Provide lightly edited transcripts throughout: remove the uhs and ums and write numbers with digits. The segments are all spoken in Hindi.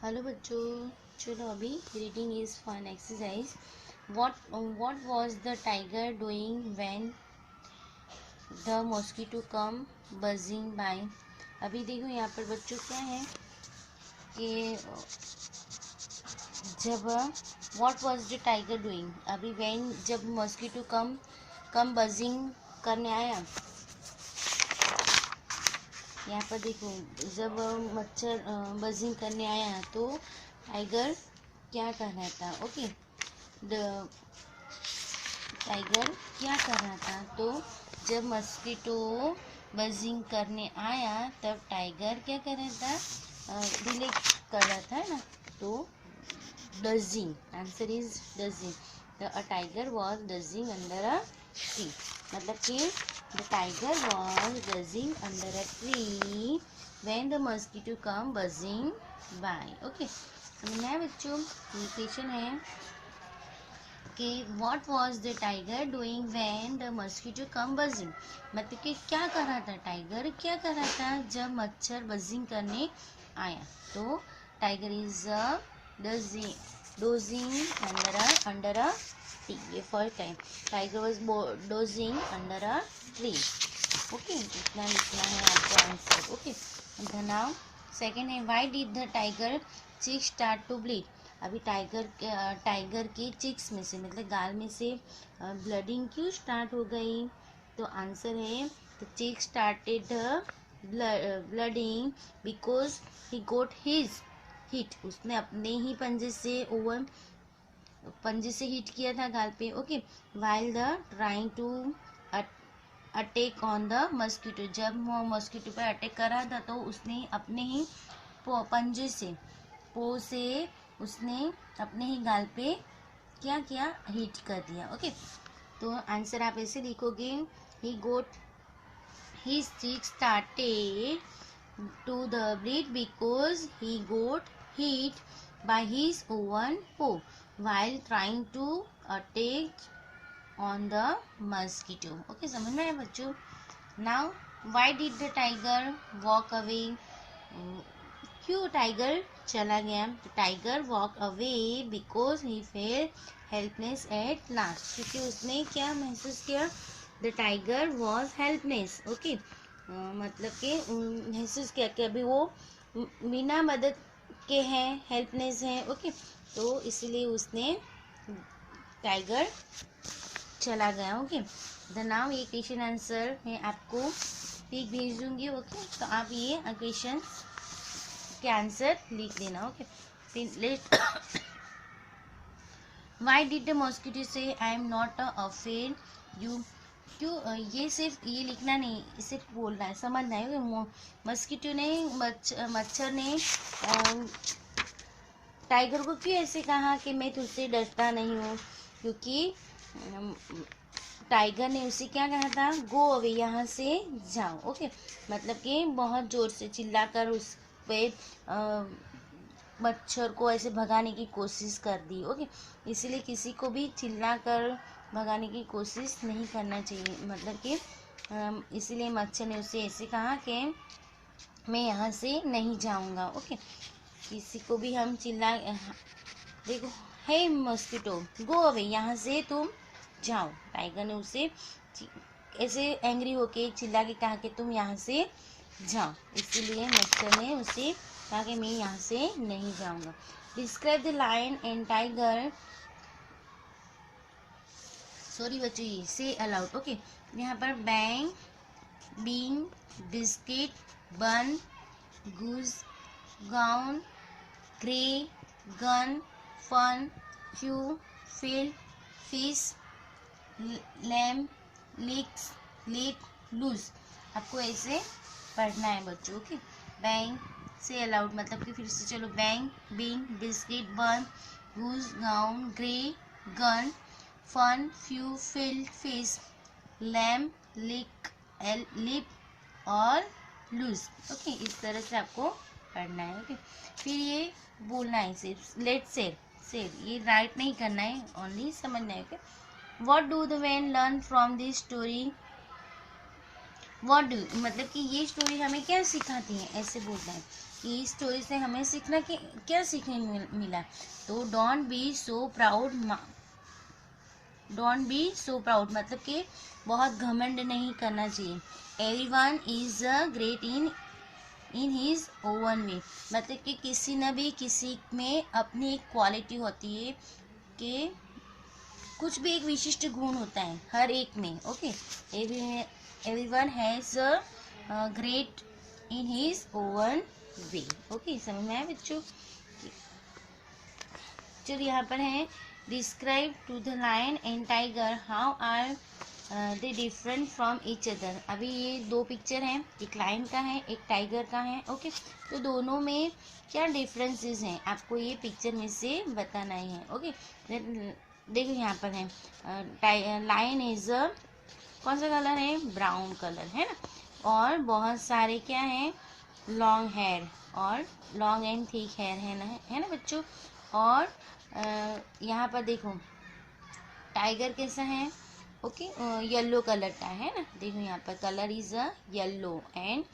हेलो बच्चों, चलो अभी reading is fun exercise. What was the tiger doing when the mosquito come buzzing by. अभी देखो यहाँ पर बच्चों क्या है कि जब what was the tiger doing, अभी व्हेन जब मॉस्किटो कम कम बजिंग करने आया। यहाँ पर देखो जब मच्छर बजिंग करने आया तो टाइगर क्या कर रहा था। ओके, द टाइगर क्या कर रहा था, तो जब मस्कीटो बजिंग करने आया तब टाइगर क्या कर रहा था, डिले कर रहा था ना। तो dozing, answer is dozing. A tiger was dozing under a tree, मतलब कि the tiger was dozing under a tree when the mosquito come buzzing by. Okay, नया बच्चों ये क्वेश्चन है कि what was the tiger doing when the mosquito come buzzing, मतलब कि क्या कर रहा था टाइगर, क्या कर रहा था जब मच्छर बजिंग करने आया। तो tiger is dozing dozing under a tree. ये first time tiger was dozing under a tree. Okay, इतना लिखना है आपको आंसर। ओके, नाउ सेकेंड है why did the tiger cheek start to bleed. अभी टाइगर के चिक्स में से, मतलब गाल में से ब्लडिंग क्यों स्टार्ट हो गई। तो आंसर है the cheek started bleeding because he got his hit. उसने अपने ही पंजे से हिट किया था गाल पे। Okay, while the trying to attack on the mosquito, जब वो मस्कीटो पर अटैक कर रहा था तो उसने अपने ही पंजे से से उसने अपने ही गाल पे क्या किया, हिट कर दिया। ओके, तो आंसर आप ऐसे लिखोगे, he got his cheek started to the bleed because he got hit by his own paw while trying to attack on the mosquito. Okay, समझ में आया बच्चों। Now why did the tiger walk away? क्यों टाइगर चला गया। Tiger walk away because he fail helpless at last, क्योंकि उसने क्या महसूस किया, the tiger was helpless. Okay, मतलब कि महसूस किया कि अभी वो बिना मदद के हैं, हेल्पलेस हैं। ओके, तो इसलिए उसने टाइगर चला गया। ओके, द नाउ ये क्वेश्चन आंसर मैं आपको पिक भेज दूंगी। ओके, तो आप ये क्वेश्चन के आंसर लिख देना। ओके, फिर let why did the mosquito say I am not afraid you. क्यों, ये सिर्फ ये लिखना नहीं, इसे बोलना है, समझना है। मस्किटो ने मच्छर ने टाइगर को क्यों ऐसे कहा कि मैं तुझसे डरता नहीं हूँ, क्योंकि टाइगर ने उसे क्या कहा था, गो अवे, यहाँ से जाओ। ओके, मतलब कि बहुत जोर से चिल्लाकर उस पे मच्छर को ऐसे भगाने की कोशिश कर दी। ओके, इसलिए किसी को भी चिल्लाकर भगाने की कोशिश नहीं करना चाहिए, मतलब कि इसीलिए मच्छर ने उसे ऐसे कहा कि मैं यहाँ से नहीं जाऊँगा। ओके, किसी को भी हम चिल्ला, देखो, हे मॉस्किटो गो अवे, यहाँ से तुम जाओ। टाइगर ने उसे ऐसे एंग्री होके चिल्ला के कहा कि तुम यहाँ से जाओ, इसीलिए मच्छर ने उसे कहा कि मैं यहाँ से नहीं जाऊँगा। Describe the lion and tiger, sorry बच्चों, ये से अलाउड। ओके, यहाँ पर bang, bean, biscuit, bun, goose, gown, grey, gun, fun, few, field, fish, lamb, licks, lip, loose. आपको ऐसे पढ़ना है बच्चों। ओके, बैंग से अलाउड, मतलब कि फिर से चलो, bang, bean, biscuit, bun, goose, gown, grey, gun, fun, few, field, fish, lamb, lip और लूज। ओके, इस तरह से आपको पढ़ना है। ओके, फिर ये बोलना है सिर्फ, लेट सेव ये राइट नहीं करना है, ओनली समझना है। Okay, what do the man learn from this story. What do, मतलब कि ये स्टोरी हमें क्या सिखाती है, ऐसे बोलना है। कि इस स्टोरी से हमें सीखना कि क्या सीखने मिला। तो don't be so proud, don't be so proud मतलब कि बहुत घमंड नहीं करना चाहिए। Everyone is great in his own way मतलब कि किसी न भी किसी में अपनी एक क्वालिटी होती है कि कुछ भी एक विशिष्ट गुण होता है हर एक में। Okay, everyone has great in his own way. Okay, समझ में आया बच्चों। चलिए यहाँ पर है describe to the lion and tiger how are they different from each other. अभी ये दो पिक्चर हैं, एक लायन का है एक टाइगर का है। ओके, तो दोनों में क्या डिफरेंसेस हैं आपको ये पिक्चर में से बताना ही है। ओके, देखो यहाँ पर है लायन इज कौन सा कलर है, ब्राउन कलर है ना, और बहुत सारे क्या है, लॉन्ग हेयर और लॉन्ग एंड थिक हेयर है ना बच्चों। और यहाँ पर देखो टाइगर कैसा है, ओके, येलो कलर का है ना। देखो यहाँ पर colour is a yellow and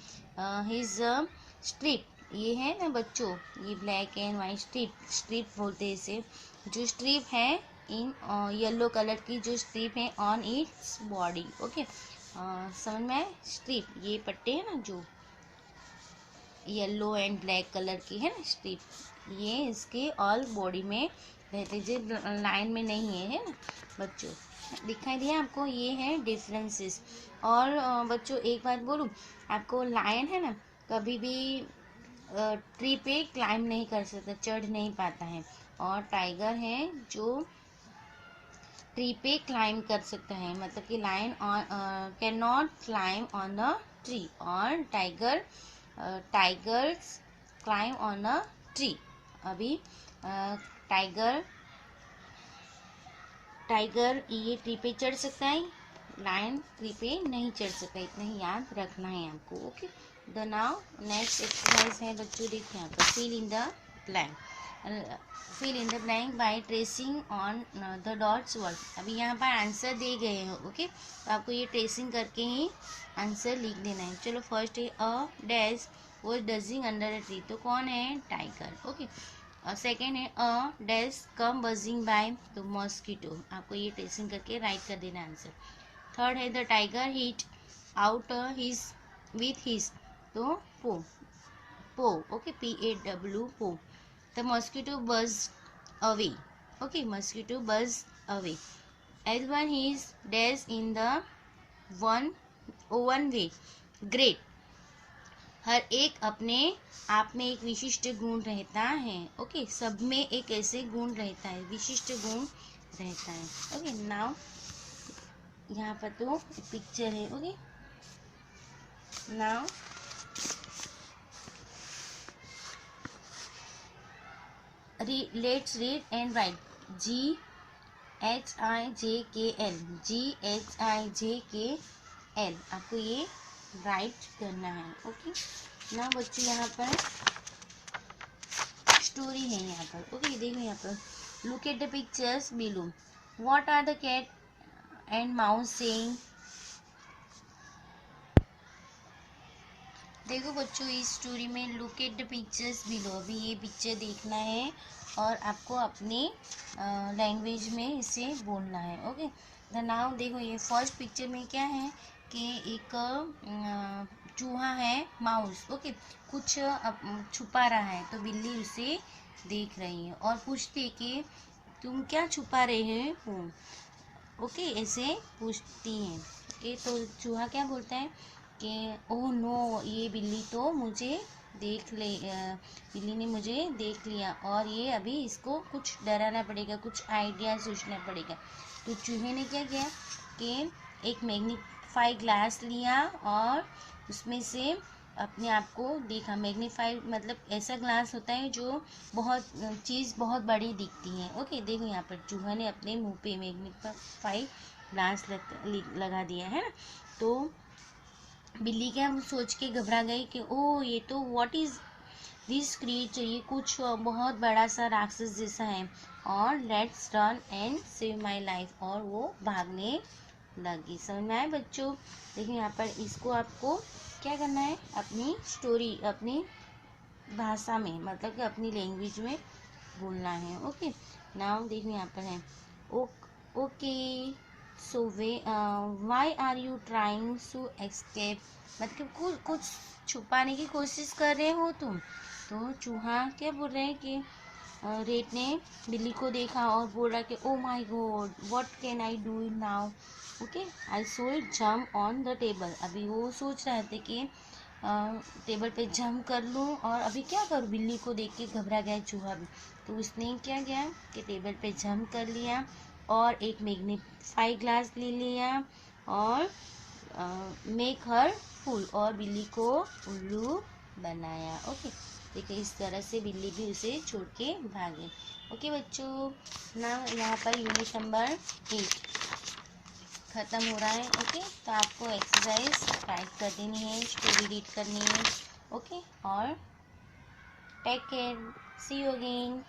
his strip, ये है ना बच्चों, ये ब्लैक एंड वाइट स्ट्रिप बोलते हैं इसे। जो स्ट्रिप है इन येलो कलर की जो स्ट्रिप है ऑन इट्स बॉडी। ओके, समझ में आए, स्ट्रिप ये पट्टे हैं ना जो येलो एंड ब्लैक कलर की है ना स्ट्रिप, ये इसके ऑल बॉडी में रहते, जो लाइन में नहीं है ना बच्चों। दिखाई दिया आपको, ये है डिफरेंसेस। और बच्चों एक बात बोलूं आपको, लायन है ना कभी भी ट्री पे क्लाइम नहीं कर सकता, चढ़ नहीं पाता है। और टाइगर है जो ट्री पे क्लाइम कर सकता है, मतलब कि lion can not climb on a tree और tigers climb on a tree. अभी टाइगर ये ट्री पे चढ़ सकता है, लायन ट्री पे नहीं चढ़ सकता, इतना ही याद रखना है आपको। Okay, the now next exercise है बच्चों, देखिए यहाँ पर fill in the blank, fill in the blank by tracing on the dots word. अभी यहाँ पर आंसर दे गए हैं। ओके, तो आपको ये ट्रेसिंग करके ही आंसर लिख देना है। चलो फर्स्ट है a dash was dozing under a tree, तो कौन है, टाइगर। ओके, और सेकेंड है a dash come buzzing by, तो मॉस्किटो। आपको ये ट्रेसिंग करके राइट कर देना आंसर। थर्ड है the tiger hit out his with his, तो paw okay, PAW paw. The mosquito buzz away, okay, mosquito buzz away as one his dash in the one own way, great. हर एक अपने आप में एक विशिष्ट गुण रहता है। ओके, सब में एक ऐसे गुण रहता है, विशिष्ट गुण रहता है। ओके, नाउ यहाँ पर तो पिक्चर है। Okay, now let's read and right GHIJKL आपको ये राइट करना है। ओके, ना बच्चों यहाँ पर स्टोरी है यहाँ पर। ओके, देखो यहाँ पर look at the pictures below, what are the cat and mouse saying. देखो बच्चों इस स्टोरी में look at the pictures below, अभी ये पिक्चर देखना है और आपको अपनी लैंग्वेज में इसे बोलना है। ओके, द नाउ देखो ये फर्स्ट पिक्चर में क्या है कि एक चूहा है, माउस। ओके, कुछ छुपा रहा है, तो बिल्ली उसे देख रही है और पूछती है कि तुम क्या छुपा रहे हो। ओके, ऐसे पूछती हैं। ओके, तो चूहा क्या बोलता है कि ओह नो, ये बिल्ली तो मुझे बिल्ली ने मुझे देख लिया और ये अभी इसको कुछ डराना पड़ेगा, कुछ आइडिया सोचना पड़ेगा। तो चूहे ने क्या किया कि एक मैग्नीफाई ग्लास लिया और उसमें से अपने आप को देखा। मैग्नीफाई मतलब ऐसा ग्लास होता है जो बहुत चीज़ बहुत बड़ी दिखती है। ओके, देखो यहाँ पर चूहा ने अपने मुंह पे मैग्नीफाई ग्लास लगा दिया है ना। तो बिल्ली क्या सोच के घबरा गई कि ओ ये तो व्हाट इज दिस क्रिएचर, ये कुछ बहुत बड़ा सा राक्षस जैसा है, और let's run and save my life, और वो भागने लगी। समझ में आए बच्चों। देखिए यहाँ पर इसको आपको क्या करना है, अपनी स्टोरी अपनी भाषा में, मतलब कि अपनी लैंग्वेज में बोलना है। ओके, नाउ देखिए यहाँ पर है okay so way why are you trying to escape, मतलब कुछ छुपाने की कोशिश कर रहे हो तुम। तो चूहा क्या बोल रहे हैं कि रेट ने बिल्ली को देखा और बोल रहा कि oh my God what can I do now, okay I saw it jump on the table. अभी वो सोच रहे थे कि टेबल पे जंप कर लूँ और अभी क्या करूँ, बिल्ली को देख के घबरा गया चूहा भी। तो उसने क्या किया कि टेबल पे जंप कर लिया और एक मैग्नीफाई ग्लास ले लिया और मेक हर फुल, और बिल्ली को उल्लू बनाया। ओके, देखिए इस तरह से बिल्ली भी उसे छोड़ के भागे। ओके बच्चों, ना यहाँ पर यूनिट नंबर 8 ख़त्म हो रहा है। ओके, तो आपको एक्सरसाइज टाइप कर देनी है, स्टोरी रीड करनी है। ओके, और take care, see you again.